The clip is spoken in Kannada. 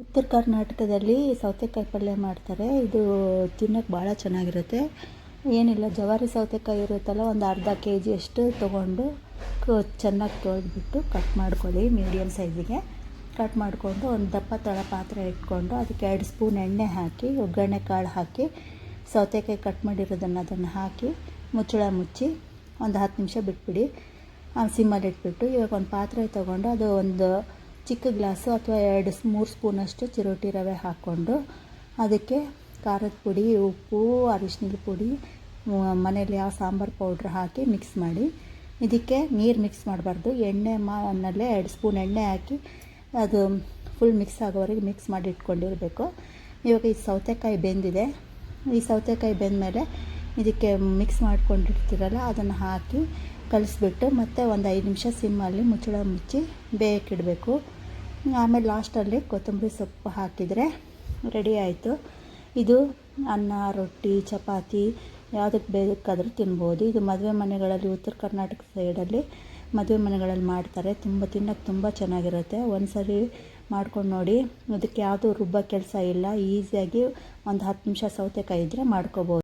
ಉತ್ತರ ಕರ್ನಾಟಕದಲ್ಲಿ ಸೌತೆಕಾಯಿ ಪಲ್ಯ ಮಾಡ್ತಾರೆ. ಇದು ತಿನ್ನೋಕ್ಕೆ ಭಾಳ ಚೆನ್ನಾಗಿರುತ್ತೆ. ಏನಿಲ್ಲ, ಜವಾರಿ ಸೌತೆಕಾಯಿ ಇರುತ್ತಲ್ಲ, ಒಂದು ಅರ್ಧ ಕೆ ಜಿಯಷ್ಟು ತೊಗೊಂಡು ಚೆನ್ನಾಗಿ ತೊಳೆದ್ಬಿಟ್ಟು ಕಟ್ ಮಾಡ್ಕೊಳ್ಳಿ. ಮೀಡಿಯಮ್ ಸೈಜಿಗೆ ಕಟ್ ಮಾಡಿಕೊಂಡು ಒಂದು ದಪ್ಪ ತಳ ಪಾತ್ರೆ ಇಟ್ಕೊಂಡು ಅದಕ್ಕೆ 2 ಸ್ಪೂನ್ ಎಣ್ಣೆ ಹಾಕಿ, ಒಗ್ಗರಣೆ ಕಾಳು ಹಾಕಿ, ಸೌತೆಕಾಯಿ ಕಟ್ ಮಾಡಿರೋದನ್ನು ಹಾಕಿ ಮುಚ್ಚಳ ಮುಚ್ಚಿ ಒಂದು 10 ನಿಮಿಷ ಬಿಟ್ಬಿಡಿ. ಸಿಮ್ಮಲ್ಲಿ ಇಟ್ಬಿಟ್ಟು ಇವಾಗ ಒಂದು ಪಾತ್ರೆ ತೊಗೊಂಡು ಅದು ಒಂದು ಚಿಕ್ಕ ಗ್ಲಾಸು ಅಥವಾ 2-3 ಸ್ಪೂನಷ್ಟು ಚಿರೋಟಿ ರವೆ ಹಾಕ್ಕೊಂಡು ಅದಕ್ಕೆ ಖಾರದ ಪುಡಿ, ಉಪ್ಪು, ಅರಿಶಿಣದ ಪುಡಿ, ಮನೇಲಿ ಯಾವ ಸಾಂಬಾರು ಪೌಡ್ರ್ ಹಾಕಿ ಮಿಕ್ಸ್ ಮಾಡಿ. ಇದಕ್ಕೆ ನೀರು ಮಿಕ್ಸ್ ಮಾಡಬಾರ್ದು. ಎಣ್ಣೆನಲ್ಲೇ 2 ಸ್ಪೂನ್ ಎಣ್ಣೆ ಹಾಕಿ ಅದು ಫುಲ್ ಮಿಕ್ಸ್ ಆಗೋವರೆಗೆ ಮಿಕ್ಸ್ ಮಾಡಿ ಇಟ್ಕೊಂಡಿರಬೇಕು. ಇವಾಗ ಈ ಸೌತೆಕಾಯಿ ಬೆಂದಿದೆ. ಈ ಸೌತೆಕಾಯಿ ಬೆಂದಮೇಲೆ ಇದಕ್ಕೆ ಮಿಕ್ಸ್ ಮಾಡ್ಕೊಂಡಿರ್ತೀರಲ್ಲ ಅದನ್ನು ಹಾಕಿ ಕಲಿಸ್ಬಿಟ್ಟು ಮತ್ತೆ ಒಂದು 5 ನಿಮಿಷ ಸಿಮ್ಮಲ್ಲಿ ಮುಚ್ಚಳ ಮುಚ್ಚಿ ಬೇಯಕ್ಕಿಡಬೇಕು. ಆಮೇಲೆ ಲಾಸ್ಟಲ್ಲಿ ಕೊತ್ತಂಬರಿ ಸೊಪ್ಪು ಹಾಕಿದರೆ ರೆಡಿ ಆಯಿತು. ಇದು ಅನ್ನ, ರೊಟ್ಟಿ, ಚಪಾತಿ ಯಾವುದಕ್ಕೆ ಬೇಕಾದರೂ ತಿನ್ಬೋದು. ಇದು ಮದುವೆ ಮನೆಗಳಲ್ಲಿ, ಉತ್ತರ ಕರ್ನಾಟಕ ಸೈಡಲ್ಲಿ ಮದುವೆ ಮನೆಗಳಲ್ಲಿ ಮಾಡ್ತಾರೆ. ತಿನ್ನೋಕ್ಕೆ ತುಂಬ ಚೆನ್ನಾಗಿರುತ್ತೆ. ಒಂದು ಸರಿ ಮಾಡ್ಕೊಂಡು ನೋಡಿ. ಅದಕ್ಕೆ ಯಾವುದೂ ರುಬ್ಬೋ ಕೆಲಸ ಇಲ್ಲ. ಈಸಿಯಾಗಿ ಒಂದು 10 ನಿಮಿಷ ಸೌತೆಕಾಯಿ ಇದ್ದರೆ ಮಾಡ್ಕೋಬೋದು.